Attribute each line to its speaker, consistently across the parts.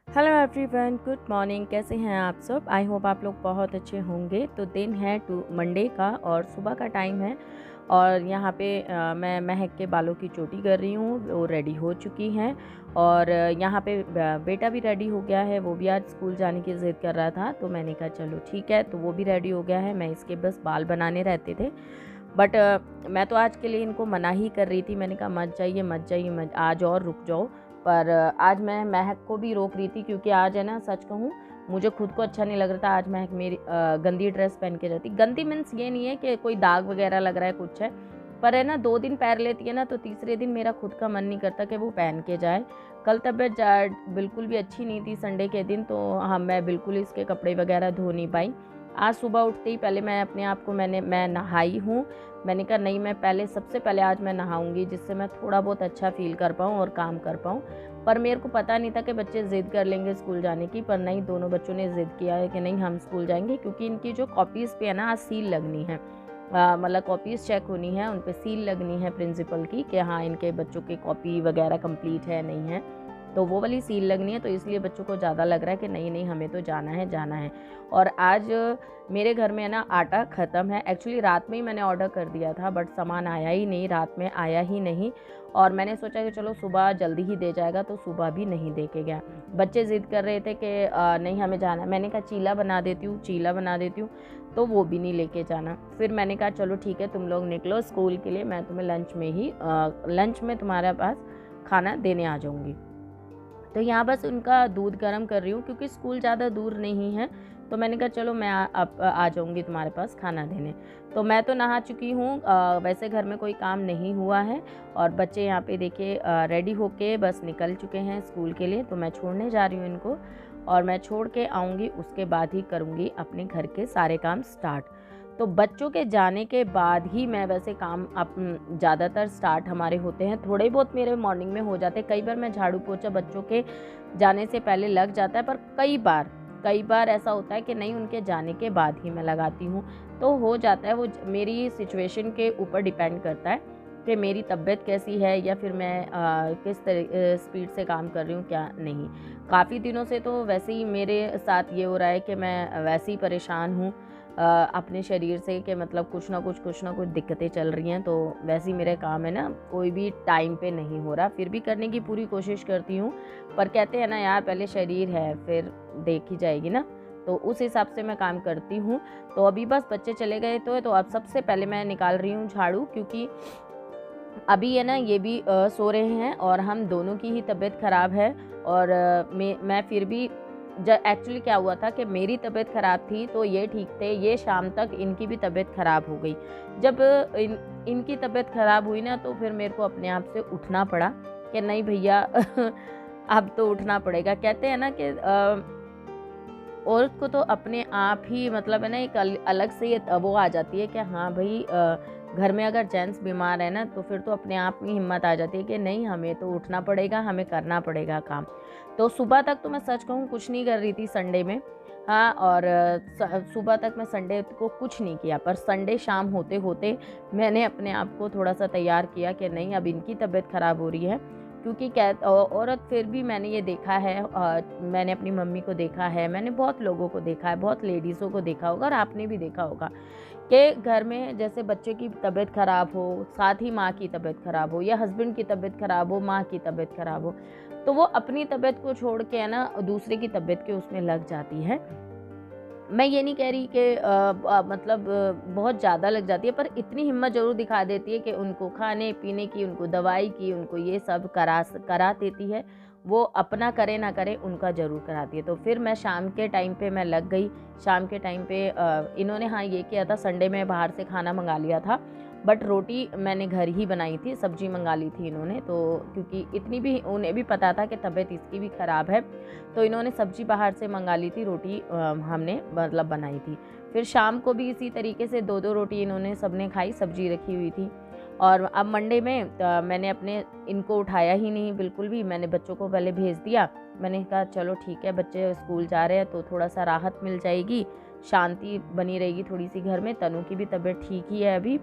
Speaker 1: Hello everyone, good morning. कैसे हैं आप सब? आई होप आप लोग बहुत अच्छे होंगे। तो दिन है मंडे का और सुबह का टाइम है और यहाँ पे मैं महक के बालों की चोटी कर रही हूँ। वो रेडी हो चुकी हैं और यहाँ पे बेटा भी रेडी हो गया है। वो भी आज स्कूल जाने की ज़िद कर रहा था तो मैंने कहा चलो ठीक है, तो वो भी रेडी हो गया है। मैं इसके बस बाल बनाने रहते थे बट मैं तो आज के लिए इनको मना ही कर रही थी। मैंने कहा मत जाइए मत जाइए, मत आज और रुक जाओ। पर आज मैं महक को भी रोक रही थी क्योंकि आज है ना, सच कहूँ मुझे खुद को अच्छा नहीं लग रहा था। आज महक मेरी गंदी ड्रेस पहन के जाती। गंदी मीन्स ये नहीं है कि कोई दाग वगैरह लग रहा है, कुछ है, पर है ना 2 दिन पैर लेती है ना तो तीसरे दिन मेरा खुद का मन नहीं करता कि वो पहन के जाए। कल तबीयत बिल्कुल भी अच्छी नहीं थी संडे के दिन, तो मैं बिल्कुल इसके कपड़े वगैरह धो नहीं पाई। आज सुबह उठते ही पहले मैं अपने आप को मैं नहाई हूँ। मैंने कहा नहीं, मैं पहले सबसे पहले आज मैं नहाऊंगी जिससे मैं थोड़ा बहुत अच्छा फील कर पाऊँ और काम कर पाऊँ। पर मेरे को पता नहीं था कि बच्चे ज़िद कर लेंगे स्कूल जाने की, पर नहीं, दोनों बच्चों ने ज़िद किया है कि नहीं हम स्कूल जाएंगे क्योंकि इनकी जो कॉपीज़ पे है ना आज सील लगनी है। मतलब कॉपीज़ चेक होनी है, उन पे सील लगनी है प्रिंसिपल की कि हाँ इनके बच्चों की कॉपी वगैरह कंप्लीट है नहीं है, तो वो वाली सील लगनी है। तो इसलिए बच्चों को ज़्यादा लग रहा है कि नहीं नहीं हमें तो जाना है जाना है। और आज मेरे घर में है ना आटा ख़त्म है। एक्चुअली रात में ही मैंने ऑर्डर कर दिया था बट सामान आया ही नहीं, रात में आया ही नहीं। और मैंने सोचा कि चलो सुबह जल्दी ही दे जाएगा, तो सुबह भी नहीं दे के गया। बच्चे ज़िद कर रहे थे कि नहीं हमें जाना है। मैंने कहा चीला बना देती हूँ, चीला बना देती हूँ, तो वो भी नहीं लेके जाना। फिर मैंने कहा चलो ठीक है, तुम लोग निकलो स्कूल के लिए, मैं तुम्हें लंच में तुम्हारे पास खाना देने आ जाऊँगी। तो यहाँ बस उनका दूध गर्म कर रही हूँ क्योंकि स्कूल ज़्यादा दूर नहीं है। तो मैंने कहा चलो मैं आ जाऊँगी तुम्हारे पास खाना देने। तो मैं तो नहा चुकी हूँ। वैसे घर में कोई काम नहीं हुआ है और बच्चे यहाँ पे देखिए रेडी होके बस निकल चुके हैं स्कूल के लिए। तो मैं छोड़ने जा रही हूँ इनको और मैं छोड़ के आऊँगी, उसके बाद ही करूँगी अपने घर के सारे काम स्टार्ट। तो बच्चों के जाने के बाद ही मैं वैसे काम ज़्यादातर स्टार्ट हमारे होते हैं। थोड़े बहुत मेरे मॉर्निंग में हो जाते हैं, कई बार मैं झाड़ू पोछा बच्चों के जाने से पहले लग जाता है, पर कई बार ऐसा होता है कि नहीं, उनके जाने के बाद ही मैं लगाती हूँ। तो हो जाता है, वो मेरी सिचुएशन के ऊपर डिपेंड करता है कि मेरी तबीयत कैसी है या फिर मैं किस तरह स्पीड से काम कर रही हूँ क्या नहीं। काफ़ी दिनों से तो वैसे ही मेरे साथ ये हो रहा है कि मैं वैसे ही परेशान हूँ अपने शरीर से, कि मतलब कुछ ना कुछ दिक्कतें चल रही हैं। तो वैसे ही मेरे काम है ना, कोई भी टाइम पे नहीं हो रहा, फिर भी करने की पूरी कोशिश करती हूँ। पर कहते हैं ना यार, पहले शरीर है फिर देखी जाएगी ना, तो उस हिसाब से मैं काम करती हूँ। तो अभी बस बच्चे चले गए तो अब सबसे पहले मैं निकाल रही हूँ झाड़ू, क्योंकि अभी है ना ये भी सो रहे हैं और हम दोनों की ही तबीयत ख़राब है। और मैं फिर भी एक्चुअली क्या हुआ था कि मेरी तबीयत ख़राब थी तो ये ठीक थे, ये शाम तक इनकी भी तबीयत ख़राब हो गई। जब इनकी तबीयत ख़राब हुई ना, तो फिर मेरे को अपने आप से उठना पड़ा कि नहीं भैया अब तो उठना पड़ेगा। कहते हैं ना कि औरत को तो अपने आप ही मतलब है ना एक अलग से ये वो आ जाती है कि हाँ भाई, घर में अगर जेंट्स बीमार है ना तो फिर तो अपने आप में हिम्मत आ जाती है कि नहीं हमें तो उठना पड़ेगा, हमें करना पड़ेगा काम। तो सुबह तक तो मैं सच कहूँ कुछ नहीं कर रही थी संडे में। हाँ, और सुबह तक मैं संडे को कुछ नहीं किया, पर संडे शाम होते होते मैंने अपने आप को थोड़ा सा तैयार किया कि नहीं अब इनकी तबीयत ख़राब हो रही है। क्योंकि औरत फिर भी मैंने ये देखा है, मैंने अपनी मम्मी को देखा है, मैंने बहुत लोगों को देखा है, बहुत लेडीज़ों को देखा होगा और आपने भी देखा होगा कि घर में जैसे बच्चे की तबीयत ख़राब हो, साथ ही माँ की तबीयत ख़राब हो, या हस्बैंड की तबीयत ख़राब हो, माँ की तबीयत ख़राब हो, तो वो अपनी तबीयत को छोड़ के है ना दूसरे की तबीयत के उसमें लग जाती है। मैं ये नहीं कह रही कि मतलब बहुत ज़्यादा लग जाती है, पर इतनी हिम्मत ज़रूर दिखा देती है कि उनको खाने पीने की, उनको दवाई की, उनको ये सब करा देती है। वो अपना करे ना करे, उनका ज़रूर कराती है। तो फिर मैं शाम के टाइम पे मैं लग गई। शाम के टाइम पे इन्होंने हाँ ये किया था, संडे में बाहर से खाना मंगा लिया था, बट रोटी मैंने घर ही बनाई थी, सब्जी मंगा ली थी इन्होंने। तो क्योंकि इतनी भी उन्हें भी पता था कि तबीयत इसकी भी ख़राब है, तो इन्होंने सब्जी बाहर से मंगा ली थी, रोटी हमने मतलब बनाई थी। फिर शाम को भी इसी तरीके से 2-2 रोटी इन्होंने सबने खाई, सब्जी रखी हुई थी। और अब मंडे में मैंने अपने इनको उठाया ही नहीं बिल्कुल भी। मैंने बच्चों को पहले भेज दिया। मैंने कहा चलो ठीक है, बच्चे स्कूल जा रहे हैं तो थोड़ा सा राहत मिल जाएगी, शांति बनी रहेगी थोड़ी सी घर में। तनु की भी तबीयत ठीक ही है अभी,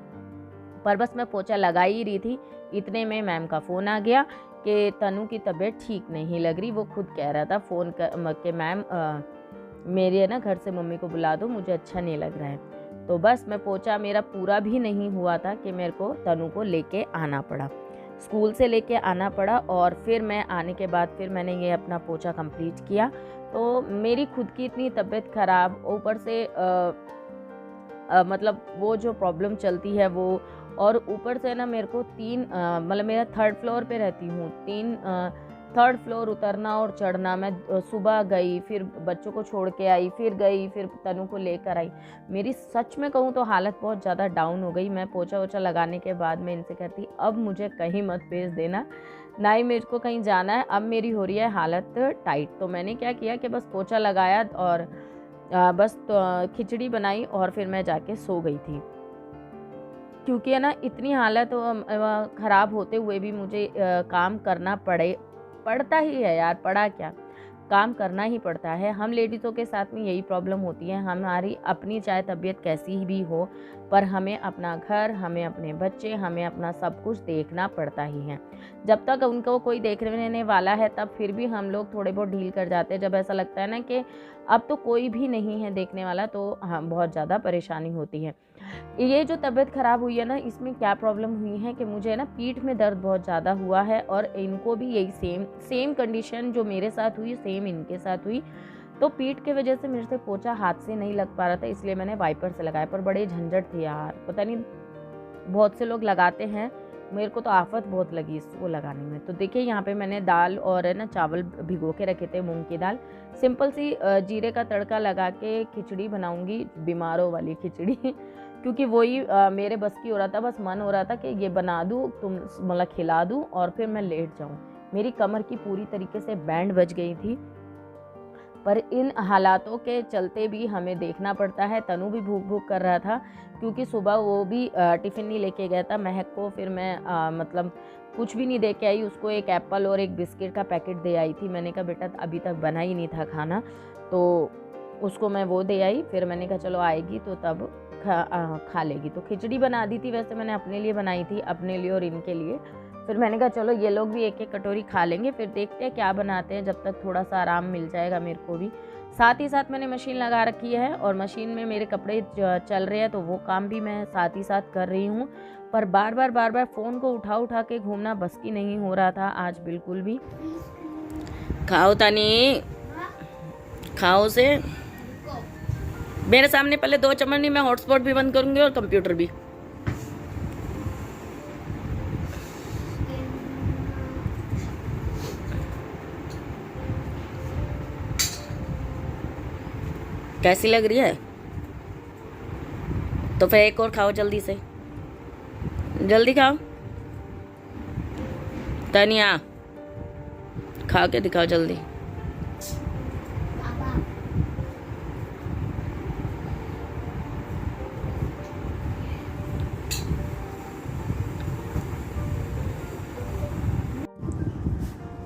Speaker 1: पर बस मैं पोछा लगा ही रही थी, इतने में मैम का फ़ोन आ गया कि तनु की तबीयत ठीक नहीं लग रही। वो खुद कह रहा था फ़ोन कर के मैम मेरे ना घर से मम्मी को बुला दो, मुझे अच्छा नहीं लग रहा है। तो बस मैं पोछा मेरा पूरा भी नहीं हुआ था कि मेरे को तनु को लेके आना पड़ा, स्कूल से लेके आना पड़ा। और फिर मैं आने के बाद फिर मैंने ये अपना पोछा कंप्लीट किया। तो मेरी खुद की इतनी तबीयत ख़राब, ऊपर से मतलब वो जो प्रॉब्लम चलती है वो, और ऊपर से ना मेरे को मतलब मेरा 3rd फ्लोर पे रहती हूँ, 3rd फ्लोर उतरना और चढ़ना। मैं सुबह गई, फिर बच्चों को छोड़ के आई, फिर गई, फिर तनु को लेकर आई। मेरी सच में कहूँ तो हालत बहुत ज़्यादा डाउन हो गई। मैं पोछा वोछा लगाने के बाद मैं इनसे कहती अब मुझे कहीं मत भेज देना, ना ही मेरे को कहीं जाना है, अब मेरी हो रही है हालत टाइट। तो मैंने क्या किया कि बस पोछा लगाया और बस तो खिचड़ी बनाई और फिर मैं जाके सो गई थी। क्योंकि है ना इतनी हालत ख़राब होते हुए भी मुझे काम करना पड़ता ही है यार, पड़ा क्या, काम करना ही पड़ता है। हम लेडीज़ों के साथ में यही प्रॉब्लम होती है, हमारी अपनी चाहे तबीयत कैसी भी हो, पर हमें अपना घर, हमें अपने बच्चे, हमें अपना सब कुछ देखना पड़ता ही है। जब तक उनको कोई देखने वाला है तब फिर भी हम लोग थोड़े बहुत ढील कर जाते हैं। जब ऐसा लगता है ना कि अब तो कोई भी नहीं है देखने वाला, तो हाँ बहुत ज़्यादा परेशानी होती है। ये जो तबीयत ख़राब हुई है ना, इसमें क्या प्रॉब्लम हुई है कि मुझे ना पीठ में दर्द बहुत ज़्यादा हुआ है, और इनको भी यही सेम कंडीशन जो मेरे साथ हुई सेम इनके साथ हुई। तो पीठ के वजह से मेरे से पोछा हाथ से नहीं लग पा रहा था, इसलिए मैंने वाइपर से लगाया। पर बड़े झंझट थे यार, पता नहीं बहुत से लोग लगाते हैं, मेरे को तो आफत बहुत लगी इसको लगाने में। तो देखिए यहाँ पे मैंने दाल और है ना चावल भिगो के रखे थे, मूंग की दाल। सिंपल सी जीरे का तड़का लगा के खिचड़ी बनाऊंगी, बीमारों वाली खिचड़ी क्योंकि वही मेरे बस की हो रहा था। बस मन हो रहा था कि ये बना दूँ, तुम मतलब खिला दूँ और फिर मैं लेट जाऊँ। मेरी कमर की पूरी तरीके से बैंड बज गई थी, पर इन हालातों के चलते भी हमें देखना पड़ता है। तनु भी भूख भूख कर रहा था, क्योंकि सुबह वो भी टिफ़िन नहीं लेके गया था महक को। फिर मैं मतलब कुछ भी नहीं दे के आई, उसको एक एप्पल और एक बिस्किट का पैकेट दे आई थी। मैंने कहा बेटा अभी तक बना ही नहीं था खाना, तो उसको मैं वो दे आई। फिर मैंने कहा चलो आएगी तो तब खा लेगी। तो खिचड़ी बना दी थी, वैसे मैंने अपने लिए बनाई थी, अपने लिए और इनके लिए। फिर मैंने कहा चलो ये लोग भी एक एक कटोरी खा लेंगे, फिर देखते हैं क्या बनाते हैं, जब तक थोड़ा सा आराम मिल जाएगा मेरे को भी। साथ ही साथ मैंने मशीन लगा रखी है, और मशीन में मेरे कपड़े चल रहे हैं, तो वो काम भी मैं साथ ही साथ कर रही हूँ। पर बार बार फ़ोन को उठा के घूमना बस की नहीं हो रहा था आज बिल्कुल भी। खाओ तानी, खाओ से मेरे सामने पहले 2 चम्मच, नहीं मैं हॉटस्पॉट भी बंद करूँगी और कंप्यूटर भी। कैसी लग रही है? तो फिर एक और खाओ, जल्दी से, जल्दी खाओ। तनिया खा के दिखाओ जल्दी।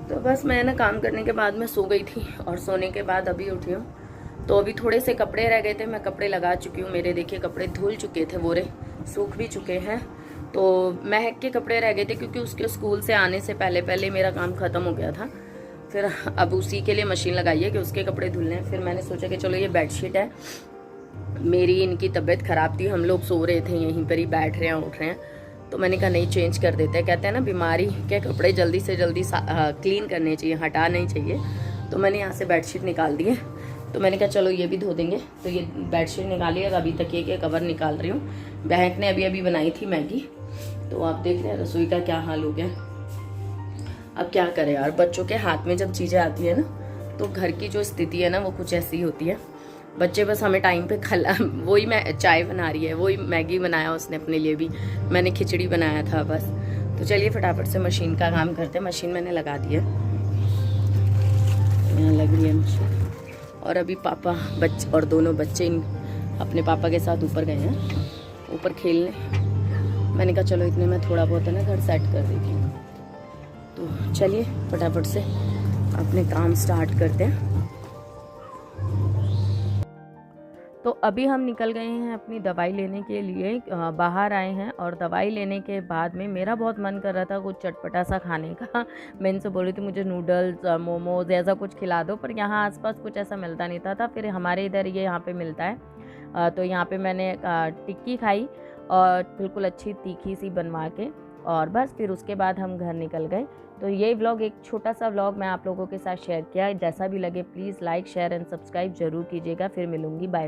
Speaker 1: तो बस मैं ना काम करने के बाद में सो गई थी, और सोने के बाद अभी उठी हूँ। तो अभी थोड़े से कपड़े रह गए थे, मैं कपड़े लगा चुकी हूँ। मेरे देखिए कपड़े धुल चुके थे, बोरे सूख भी चुके हैं। तो महक के कपड़े रह गए थे, क्योंकि उसके स्कूल से आने से पहले मेरा काम ख़त्म हो गया था। फिर अब उसी के लिए मशीन लगाई है कि उसके कपड़े धुलने। फिर मैंने सोचा कि चलो ये बेडशीट है मेरी, इनकी तबीयत ख़राब थी, हम लोग सो रहे थे यहीं पर ही, बैठ रहे हैं उठ रहे हैं, तो मैंने कहा नहीं चेंज कर देते हैं। कहते हैं ना बीमारी के कपड़े जल्दी से जल्दी क्लीन करने चाहिए, हटा नहीं चाहिए। तो मैंने यहाँ से बेडशीट निकाल दी है, तो मैंने कहा चलो ये भी धो देंगे। तो ये बेडशीट निकाली है, अभी तकिए के कवर निकाल रही हूँ। बहन ने अभी बनाई थी मैगी, तो आप देख रहे हैं रसोई का क्या हाल हो गया। अब क्या करें यार, बच्चों के हाथ में जब चीज़ें आती है ना, तो घर की जो स्थिति है ना वो कुछ ऐसी ही होती है। बच्चे बस हमें टाइम पे वही मैं चाय बना रही है, वही मैगी बनाया उसने अपने लिए भी, मैंने खिचड़ी बनाया था बस। तो चलिए फटाफट से मशीन का काम करते हैं। मशीन मैंने लगा दी है, यहाँ लग रही है मशीन। और अभी पापा और दोनों बच्चे अपने पापा के साथ ऊपर गए हैं, ऊपर खेलने। मैंने कहा चलो इतने में थोड़ा बहुत है ना घर सेट कर देती हूँ। तो चलिए फटाफट से अपने काम स्टार्ट करते हैं। तो अभी हम निकल गए हैं अपनी दवाई लेने के लिए, बाहर आए हैं और दवाई लेने के बाद में मेरा बहुत मन कर रहा था कुछ चटपटा सा खाने का। मैं इनसे बोल रही थी मुझे नूडल्स, मोमोज़ ऐसा कुछ खिला दो, पर यहाँ आस-पास कुछ ऐसा मिलता नहीं था। फिर हमारे इधर ये यहाँ पे मिलता है। तो यहाँ पे मैंने टिक्की खाई और बिल्कुल अच्छी तीखी सी बनवा के, और बस फिर उसके बाद हम घर निकल गए। तो ये व्लॉग, एक छोटा सा व्लॉग मैं आप लोगों के साथ शेयर किया। जैसा भी लगे please like, share and subscribe ज़रूर कीजिएगा। फिर मिलूँगी, बाय।